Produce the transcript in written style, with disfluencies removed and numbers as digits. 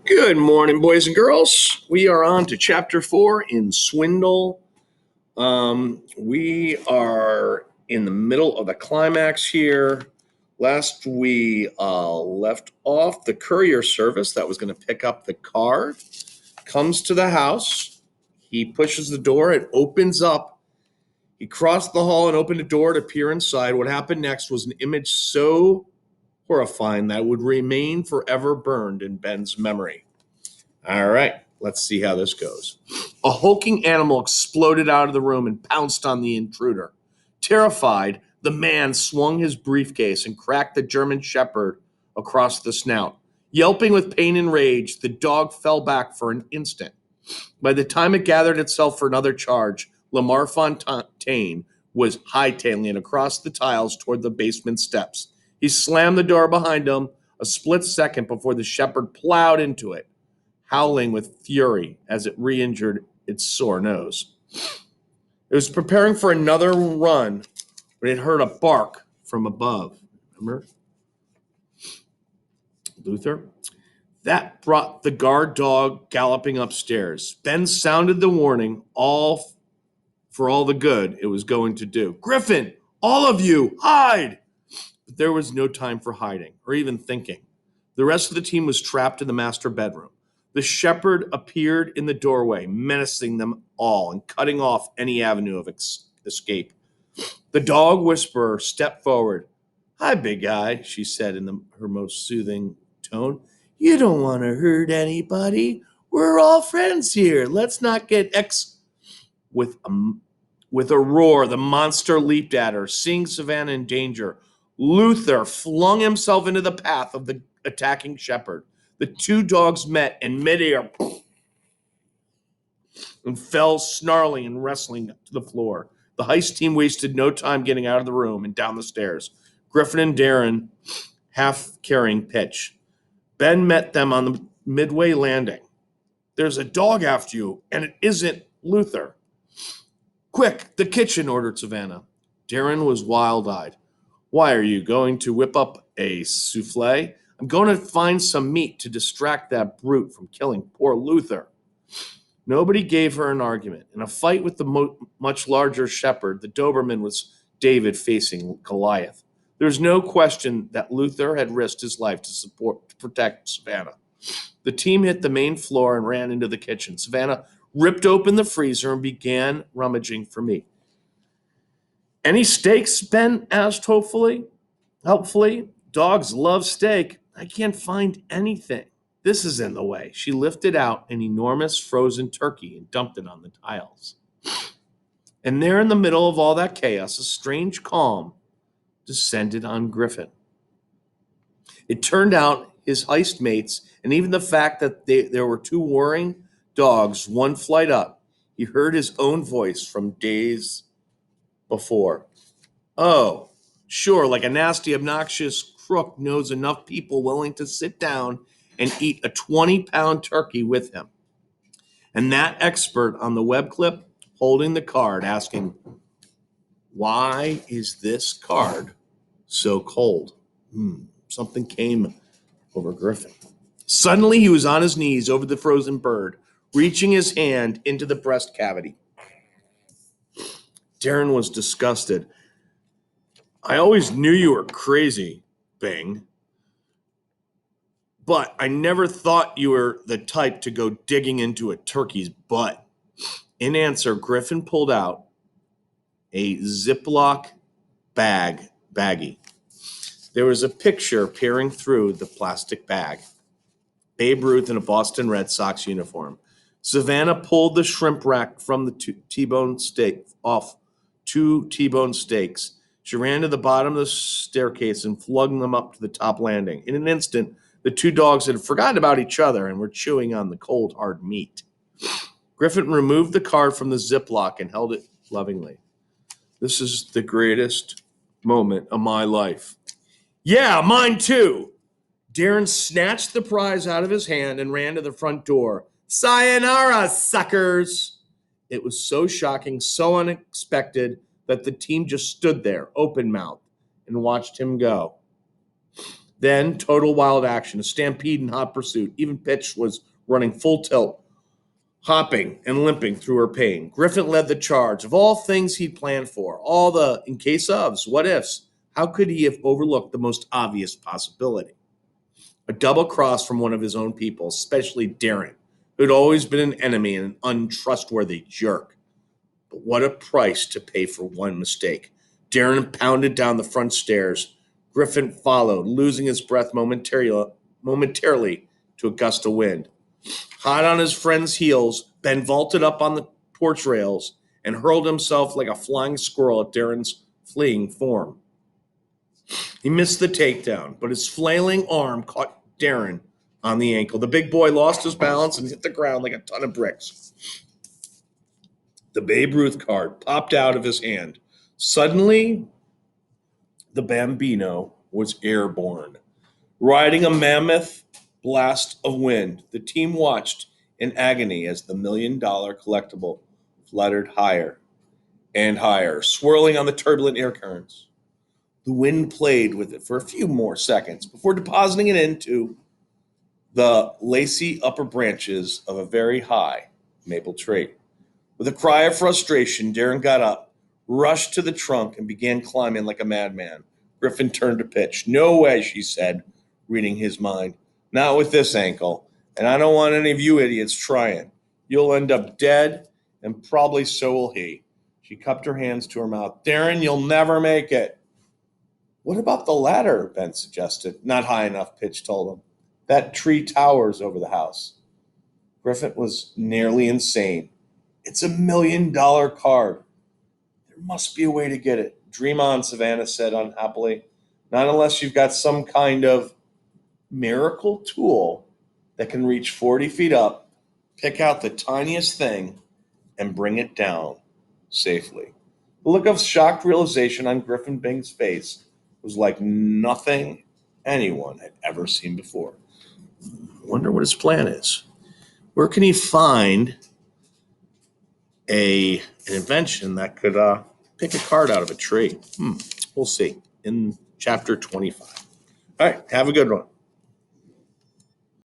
Good morning, boys and girls. We are on to chapter 4 in Swindle. We are in the middle of the climax here. Last we left off, the courier service that was going to pick up the card comes to the house. He pushes the door, it opens up. He crossed the hall and opened a door to peer inside. What happened next was an image so horrifying that would remain forever burned in Ben's memory. All right, let's see how this goes. A hulking animal exploded out of the room and pounced on the intruder. Terrified, the man swung his briefcase and cracked the German Shepherd across the snout. Yelping with pain and rage, the dog fell back for an instant. By the time it gathered itself for another charge, Lamar Fontaine was hightailing across the tiles toward the basement steps. He slammed the door behind him a split second before the Shepherd plowed into it, howling with fury as it re-injured its sore nose. It was preparing for another run when it heard a bark from above. Remember? Luther? That brought the guard dog galloping upstairs. Ben sounded the warning, for all the good it was going to do. Griffin, all of you, hide! But there was no time for hiding or even thinking. The rest of the team was trapped in the master bedroom. The shepherd appeared in the doorway, menacing them all and cutting off any avenue of escape. The dog whisperer stepped forward. Hi, big guy, she said in her most soothing tone. You don't want to hurt anybody. We're all friends here. Let's not get With a roar, the monster leaped at her. Seeing Savannah in danger, Luther flung himself into the path of the attacking shepherd. The two dogs met in midair and fell snarling and wrestling to the floor. The heist team wasted no time getting out of the room and down the stairs. Griffin and Darren half carrying Pitch. Ben met them on the midway landing. There's a dog after you, and it isn't Luther. Quick, the kitchen, ordered Savannah. Darren was wild-eyed. Why, are you going to whip up a souffle? I'm going to find some meat to distract that brute from killing poor Luther. Nobody gave her an argument. In a fight with the much larger shepherd, the Doberman was David facing Goliath. There's no question that Luther had risked his life to protect Savannah. The team hit the main floor and ran into the kitchen. Savannah ripped open the freezer and began rummaging for meat. Any steaks? Ben asked helpfully. Dogs love steak. I can't find anything. This is in the way. She lifted out an enormous frozen turkey and dumped it on the tiles. And there in the middle of all that chaos, a strange calm descended on Griffin. It turned out his heist mates, and even the fact that there were two warring dogs one flight up, he heard his own voice from days before. Oh, sure, like a nasty, obnoxious crook knows enough people willing to sit down and eat a 20-pound turkey with him. And that expert on the web clip holding the card asking, why is this card so cold? Something came over Griffin. Suddenly he was on his knees over the frozen bird, reaching his hand into the breast cavity. Darren was disgusted. I always knew you were crazy, Bing. But I never thought you were the type to go digging into a turkey's butt. In answer, Griffin pulled out a Ziploc baggie. There was a picture peering through the plastic bag. Babe Ruth in a Boston Red Sox uniform. Savannah pulled the shrimp rack from the T-bone steak off 2 T-bone steaks. She ran to the bottom of the staircase and flung them up to the top landing. In an instant, the two dogs had forgotten about each other and were chewing on the cold, hard meat. Griffin removed the card from the Ziploc and held it lovingly. This is the greatest moment of my life. Yeah, mine too. Darren snatched the prize out of his hand and ran to the front door. Sayonara, suckers! It was so shocking, so unexpected, that the team just stood there, open-mouthed, and watched him go. Then total wild action, a stampede in hot pursuit. Even Pitch was running full tilt, hopping and limping through her pain. Griffin led the charge. Of all things he'd planned for, all the in case ofs, what ifs, how could he have overlooked the most obvious possibility? A double cross from one of his own people, especially Darren, who'd always been an enemy and an untrustworthy jerk. But what a price to pay for one mistake. Darren pounded down the front stairs. Griffin followed, losing his breath momentarily to a gust of wind. Hot on his friend's heels, Ben vaulted up on the porch rails and hurled himself like a flying squirrel at Darren's fleeing form. He missed the takedown, but his flailing arm caught Darren on the ankle. The big boy lost his balance and hit the ground like a ton of bricks. The Babe Ruth card popped out of his hand. Suddenly, the Bambino was airborne. Riding a mammoth blast of wind, the team watched in agony as the $1 million collectible fluttered higher and higher, swirling on the turbulent air currents. The wind played with it for a few more seconds before depositing it into the lacy upper branches of a very high maple tree. With a cry of frustration, Darren got up, rushed to the trunk, and began climbing like a madman. Griffin turned to Pitch. No way, she said, reading his mind. Not with this ankle, and I don't want any of you idiots trying. You'll end up dead, and probably so will he. She cupped her hands to her mouth. Darren, you'll never make it. What about the ladder? Ben suggested. Not high enough, Pitch told him. That tree towers over the house. Griffin was nearly insane. It's $1 million card. There must be a way to get it. Dream on, Savannah said unhappily. Not unless you've got some kind of miracle tool that can reach 40 feet up, pick out the tiniest thing, and bring it down safely. The look of shocked realization on Griffin Bing's face was like nothing anyone had ever seen before. I wonder what his plan is. Where can he find an invention that could pick a card out of a tree? We'll see in chapter 25. All right, have a good one.